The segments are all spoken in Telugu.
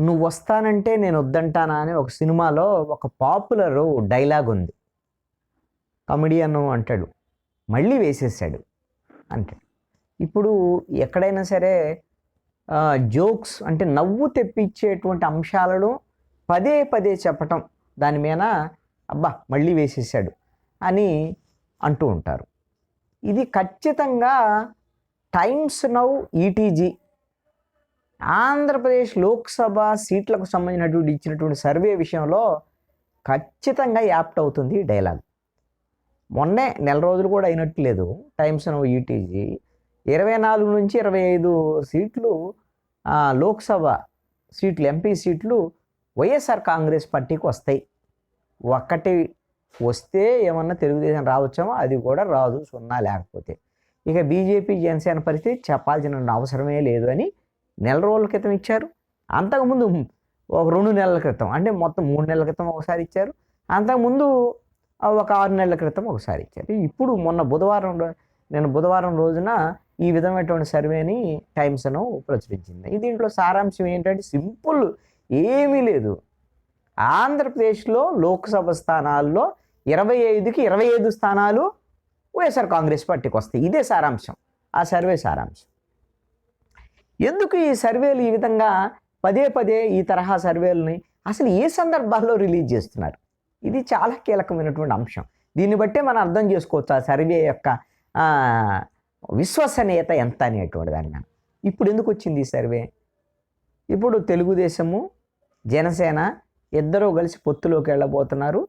నువ్వు వస్తానంటే నేను వద్దంటానా అని ఒక సినిమాలో ఒక పాపులర్ డైలాగ్ ఉంది. కమెడియన్ అంటాడు, మళ్ళీ వేసేసాడు అంటాడు. ఇప్పుడు ఎక్కడైనా సరే జోక్స్ అంటే నవ్వు తెప్పించేటువంటి అంశాలను పదే పదే చెప్పటం, దాని మీద అబ్బా మళ్ళీ వేసేసాడు అని అంటూ ఉంటారు. ఇది ఖచ్చితంగా times Now ETG Andhra Pradesh Lok Sabha సీట్లకు సంబంధించినటువంటి ఇచ్చినటువంటి సర్వే విషయంలో ఖచ్చితంగా యాప్ట్ అవుతుంది ఈ డైలాగ్. మొన్నే నెల రోజులు కూడా అయినట్లేదు. టైమ్స్ నౌ ఈటీజీ 24 నుంచి 25 సీట్లు లోక్సభ సీట్లు, ఎంపీ సీట్లు వైఎస్ఆర్ కాంగ్రెస్ పార్టీకి వస్తాయి. ఒక్కటి వస్తే ఏమన్నా తెలుగుదేశం రావచ్చామో, అది కూడా రాదు, సున్నా లేకపోతే. ఇక బీజేపీ జనసేన పరిస్థితి చెప్పాల్సిన అవసరమే లేదు అని నెల రోజుల క్రితం ఇచ్చారు. అంతకుముందు ఒక 2 నెలల క్రితం, అంటే మొత్తం 3 నెలల క్రితం ఒకసారి ఇచ్చారు. అంతకుముందు ఒక 6 నెలల క్రితం ఒకసారి ఇచ్చారు. ఇప్పుడు నేను బుధవారం రోజున ఈ విధమైనటువంటి సర్వేని టైమ్స్ను ప్రచురించింది. దీంట్లో సారాంశం ఏంటంటే సింపుల్, ఏమీ లేదు. ఆంధ్రప్రదేశ్లో లోక్సభ స్థానాల్లో 25కి 25 స్థానాలు వైఎస్ఆర్ కాంగ్రెస్ పార్టీకి వస్తాయి. ఇదే సారాంశం, ఆ సర్వే సారాంశం. ఎందుకు ఈ సర్వేలు ఈ విధంగా పదే పదే ఈ తరహా సర్వేలని అసలు ఏ సందర్భాల్లో రిలీజ్ చేస్తున్నారు? ఇది చాలా కీలకమైనటువంటి అంశం. దీన్ని బట్టే మనం అర్థం చేసుకోవచ్చు ఆ సర్వే యొక్క విశ్వసనీయత ఎంత అనేటువంటి దాని మీద. ఇప్పుడు ఎందుకు వచ్చింది ఈ సర్వే? ఇప్పుడు తెలుగుదేశము జనసేన ఇద్దరూ కలిసి పొత్తులోకి వెళ్ళబోతున్నారు.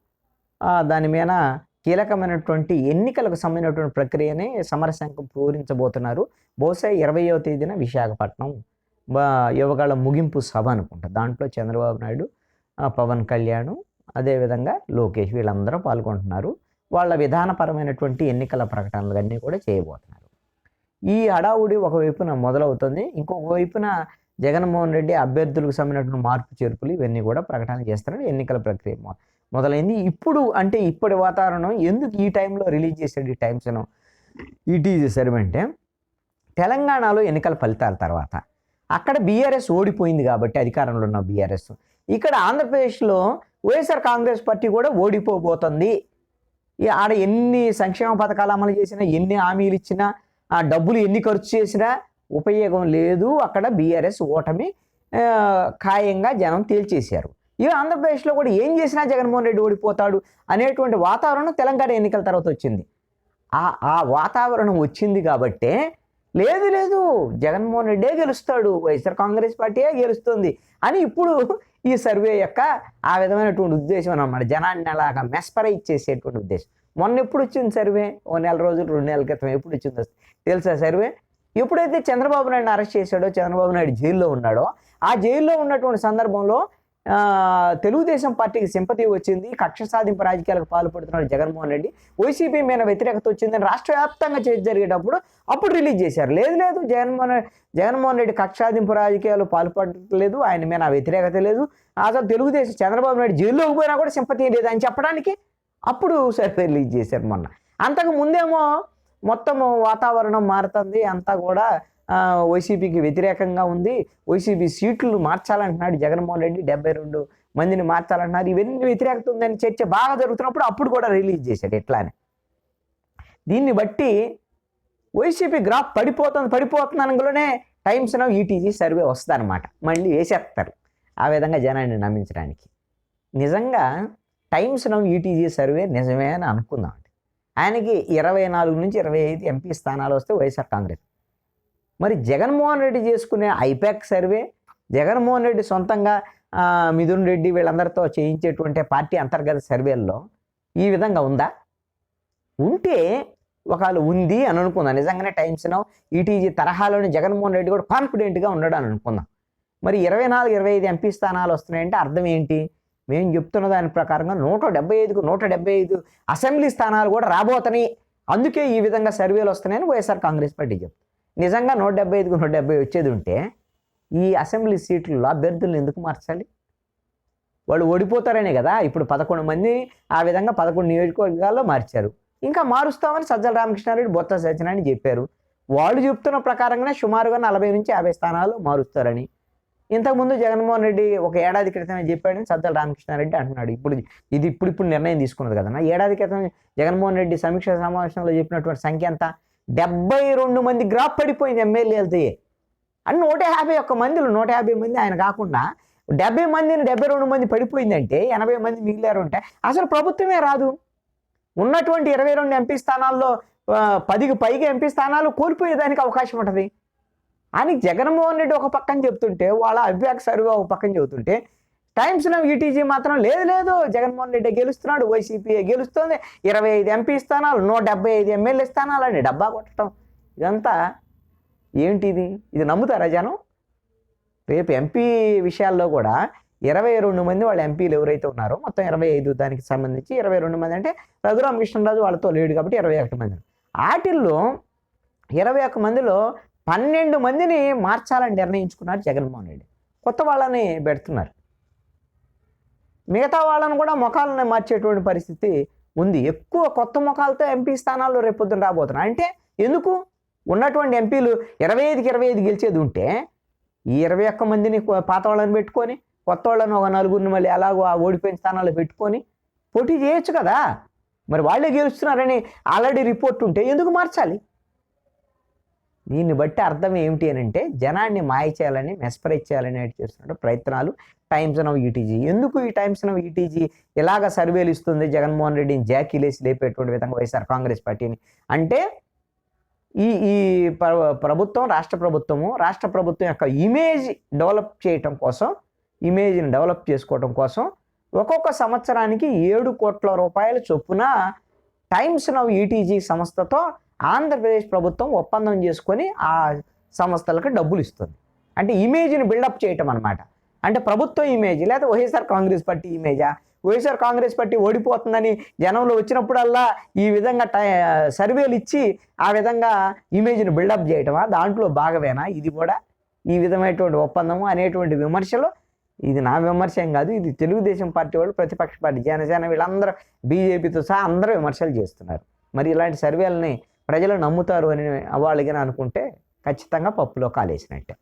దాని మీద కీలకమైనటువంటి ఎన్నికలకు సంబంధించినటువంటి ప్రక్రియని సమరశంఖం పూరించబోతున్నారు. బహుశా 20వ తేదీన విశాఖపట్నం యువగాళ్ళ ముగింపు సభ అనుకుంటా. దాంట్లో చంద్రబాబు నాయుడు, పవన్ కళ్యాణ్, అదేవిధంగా లోకేష్ వీళ్ళందరూ పాల్గొంటున్నారు. వాళ్ళ విధానపరమైనటువంటి ఎన్నికల ప్రకటనలు అన్నీ కూడా చేయబోతున్నారు. ఈ హడావుడి ఒకవైపున మొదలవుతుంది. ఇంకొక వైపున జగన్మోహన్ రెడ్డి అభ్యర్థులకు సంబంధించినటువంటి మార్పు చేర్పులు ఇవన్నీ కూడా ప్రకటన చేస్తున్నారు. ఎన్నికల ప్రక్రియ మొదలైంది. ఇప్పుడు అంటే ఇప్పటి వాతావరణం ఎందుకు ఈ టైంలో రిలీజ్ చేసాడు ఈ టైమ్స్ను ఈటీజీ సర్వే అంటే, తెలంగాణలో ఎన్నికల ఫలితాల తర్వాత అక్కడ బీఆర్ఎస్ ఓడిపోయింది కాబట్టి, అధికారంలో ఉన్న బీఆర్ఎస్, ఇక్కడ ఆంధ్రప్రదేశ్లో వైఎస్ఆర్ కాంగ్రెస్ పార్టీ కూడా ఓడిపోబోతుంది. ఆడ ఎన్ని సంక్షేమ పథకాలు అమలు చేసినా, ఎన్ని హామీలు ఇచ్చినా, ఆ డబ్బులు ఎన్ని ఖర్చు చేసినా ఉపయోగం లేదు. అక్కడ బీఆర్ఎస్ ఓటమి ఖాయంగా జనం తేల్చేశారు. ఇవి ఆంధ్రప్రదేశ్లో కూడా ఏం చేసినా జగన్మోహన్ రెడ్డి ఓడిపోతాడు అనేటువంటి వాతావరణం తెలంగాణ ఎన్నికల తర్వాత వచ్చింది. ఆ వాతావరణం వచ్చింది కాబట్టే లేదు జగన్మోహన్ రెడ్డే గెలుస్తాడు, వైఎస్ఆర్ కాంగ్రెస్ పార్టీయే గెలుస్తుంది అని ఇప్పుడు ఈ సర్వే యొక్క ఆ విధమైనటువంటి ఉద్దేశం అన్నమాట. జనాన్ని అలాగా మెస్పరైజ్ చేసేటువంటి ఉద్దేశం. మొన్న ఎప్పుడు వచ్చింది సర్వే? ఓ నెల రోజులు 2 నెలల క్రితం ఎప్పుడు వచ్చిందో తెలుసా సర్వే? ఎప్పుడైతే చంద్రబాబు నాయుడు అరెస్ట్ చేశాడో, చంద్రబాబు నాయుడు జైల్లో ఉన్నాడో, ఆ జైల్లో ఉన్నటువంటి సందర్భంలో తెలుగుదేశం పార్టీకి సింపతి వచ్చింది. కక్ష సాధింపు రాజకీయాలకు పాల్పడుతున్నాడు జగన్మోహన్ రెడ్డి, వైసీపీ మీద వ్యతిరేకత వచ్చిందని రాష్ట్ర వ్యాప్తంగా జరిగేటప్పుడు అప్పుడు రిలీజ్ చేశారు. లేదు జగన్మోహన్ రెడ్డి కక్ష సాధింపు రాజకీయాలు పాల్పడలేదు, ఆయన మీద వ్యతిరేకత లేదు, అసలు తెలుగుదేశం చంద్రబాబు నాయుడు జైల్లోకి పోయినా కూడా సింపతి లేదు అని చెప్పడానికి అప్పుడు సర్వే రిలీజ్ చేశారు మొన్న. అంతకు ముందేమో మొత్తం వాతావరణం మారుతుంది, అంతా కూడా వైసీపీకి వ్యతిరేకంగా ఉంది, వైసీపీ సీట్లు మార్చాలంటున్నాడు జగన్మోహన్ రెడ్డి, 72 మందిని మార్చాలంటున్నారు, ఇవన్నీ వ్యతిరేకత ఉందని చర్చ బాగా జరుగుతున్నప్పుడు అప్పుడు కూడా రిలీజ్ చేశాడు ఎట్లానే. దీన్ని బట్టి వైసీపీ గ్రాఫ్ పడిపోతుంది అనగానే టైమ్స్ నౌ ఈటీజీ సర్వే వస్తుందన్నమాట. మళ్ళీ వేసేస్తారు ఆ విధంగా జనాన్ని నమ్మించడానికి. నిజంగా టైమ్స్ నౌ ఈటీజీ సర్వే నిజమే అని అనుకుందాం. ఆయనకి 24 నుంచి 25 ఎంపీ స్థానాలు వస్తే వైఎస్ఆర్ కాంగ్రెస్. మరి జగన్మోహన్ రెడ్డి చేసుకునే ఐపాక్ సర్వే, జగన్మోహన్ రెడ్డి సొంతంగా మిథున్ రెడ్డి వీళ్ళందరితో చేయించేటువంటి పార్టీ అంతర్గత సర్వేల్లో ఈ విధంగా ఉందా? ఉంటే ఒకవేళ ఉంది అని అనుకుందాం, నిజంగానే టైమ్స్ నౌ ఈటీజీ తరహాలోని జగన్మోహన్ రెడ్డి కూడా కాన్ఫిడెంట్గా ఉన్నాడు అని అనుకుందాం. మరి 24-25 ఎంపీ స్థానాలు వస్తున్నాయంటే అర్థం ఏంటి? మేము చెప్తున్న దాని ప్రకారంగా 175కు 175 అసెంబ్లీ స్థానాలు కూడా రాబోతున్నాయి, అందుకే ఈ విధంగా సర్వేలు వస్తున్నాయని వైఎస్ఆర్ కాంగ్రెస్ పార్టీ చెప్తుంది. నిజంగా 175కు 170 వచ్చేది ఉంటే ఈ అసెంబ్లీ సీట్లలో అభ్యర్థులను ఎందుకు మార్చాలి? వాళ్ళు ఓడిపోతారనే కదా. ఇప్పుడు 11 మంది ఆ విధంగా 11 నియోజకవర్గాల్లో మార్చారు. ఇంకా మారుస్తామని సజ్జల రామకృష్ణారెడ్డి, బొత్స సత్యనారాయణ చెప్పారు. వాళ్ళు చెప్తున్న ప్రకారంగానే సుమారుగా 40 నుంచి 50 స్థానాలు మారుస్తారని. ఇంతకుముందు జగన్మోహన్ రెడ్డి ఒక ఏడాది క్రితమే చెప్పాడని సజ్జల రామకృష్ణారెడ్డి అంటున్నాడు. ఇప్పుడు నిర్ణయం తీసుకున్నది కదన్నా. ఏడాది క్రితం జగన్మోహన్ రెడ్డి సమీక్ష సమావేశంలో చెప్పినటువంటి సంఖ్య ఎంత? 72 మంది గ్రాఫ్ పడిపోయింది ఎమ్మెల్యేలతో. అని 151 మందిలో 150 మంది ఆయన కాకుండా 70 మందిని 72 మంది పడిపోయిందంటే 80 మంది మిగిలారు అంటే అసలు ప్రభుత్వమే రాదు. ఉన్నటువంటి 22 ఎంపీ స్థానాల్లో 10కి పైగా ఎంపీ స్థానాలు కోల్పోయేదానికి అవకాశం ఉంటుంది అని జగన్మోహన్ రెడ్డి ఒక పక్కన చెప్తుంటే, వాళ్ళ అభ్యాక్ సర్వే ఒక పక్కన చెబుతుంటే, టైమ్స్ నౌ ఈటీజీ మాత్రం లేదు జగన్మోహన్ రెడ్డి గెలుస్తున్నాడు, వైసీపీ గెలుస్తుంది, 25 ఎంపీ స్థానాలు, 175 ఎమ్మెల్యే స్థానాలు అని డబ్బా కొట్టడం. ఇదంతా ఏంటిది? ఇది నమ్ముతారా జనం? రేపు ఎంపీ విషయాల్లో కూడా 22 మంది వాళ్ళ ఎంపీలు ఎవరైతే ఉన్నారో మొత్తం 25 దానికి సంబంధించి 22 మంది అంటే రఘురామకృష్ణరాజు వాళ్ళతో లేడు కాబట్టి 21 మంది. వాటిల్లో 21 మందిలో 12 మందిని మార్చాలని నిర్ణయించుకున్నారు జగన్మోహన్ రెడ్డి. కొత్త వాళ్ళని పెడుతున్నారు. మిగతా వాళ్ళను కూడా ముఖాలను మార్చేటువంటి పరిస్థితి ఉంది. ఎక్కువ కొత్త ముఖాలతో ఎంపీ స్థానాల్లో రేపొద్దున రాబోతున్నారు. అంటే ఎందుకు? ఉన్నటువంటి ఎంపీలు 25కి 25 గెలిచేది ఉంటే ఈ 21 మందిని పాత వాళ్ళని పెట్టుకొని కొత్త వాళ్ళని ఒక 4గురిని మళ్ళీ అలాగో ఆ ఓడిపోయిన స్థానాల్లో పెట్టుకొని పోటీ చేయొచ్చు కదా. మరి వాళ్ళే గెలుస్తున్నారని ఆల్రెడీ రిపోర్ట్ ఉంటే ఎందుకు మార్చాలి? దీన్ని బట్టి అర్థం ఏమిటి అని అంటే జనాన్ని మాయ చేయాలని, మెస్పరైజ్ చేయాలని చేస్తున్న ప్రయత్నాలు టైమ్స్ నౌ ఈటీజీ. ఎందుకు ఈ టైమ్స్ నౌ ఈటీజీ ఇలాగ సర్వేలు ఇస్తుంది జగన్మోహన్ రెడ్డిని జాకీలేసి లేపేటువంటి విధంగా వైఎస్ఆర్ కాంగ్రెస్ పార్టీని అంటే ఈ ప్రభుత్వం రాష్ట్ర ప్రభుత్వం యొక్క ఇమేజ్ని డెవలప్ చేసుకోవటం కోసం ఒక్కొక్క సంవత్సరానికి 7 కోట్ల రూపాయల చొప్పున టైమ్స్ నౌ ఈటీజీ సంస్థతో ఆంధ్రప్రదేశ్ ప్రభుత్వం ఒప్పందం చేసుకొని ఆ సంస్థలకు డబ్బులు ఇస్తుంది. అంటే ఇమేజ్ని బిల్డప్ చేయటం అనమాట. అంటే ప్రభుత్వ ఇమేజ్ లేదా వైఎస్ఆర్ కాంగ్రెస్ పార్టీ ఇమేజా? వైఎస్ఆర్ కాంగ్రెస్ పార్టీ ఓడిపోతుందని జనంలో వచ్చినప్పుడల్లా ఈ విధంగా సర్వేలు ఇచ్చి ఆ విధంగా ఇమేజ్ని బిల్డప్ చేయటమా? దాంట్లో భాగమేనా ఇది కూడా? ఈ విధమైనటువంటి ఒప్పందము అనేటువంటి విమర్శలు, ఇది నా విమర్శ ఏం కాదు, ఇది తెలుగుదేశం పార్టీ వాళ్ళు, ప్రతిపక్ష పార్టీ జనసేన వీళ్ళందరూ బీజేపీతో సహా అందరూ విమర్శలు చేస్తున్నారు. మరి ఇలాంటి సర్వేలని ప్రజలు నమ్ముతారు అని వాళ్ళకి అనుకుంటే ఖచ్చితంగా పప్పులో కాలేసినట్టే.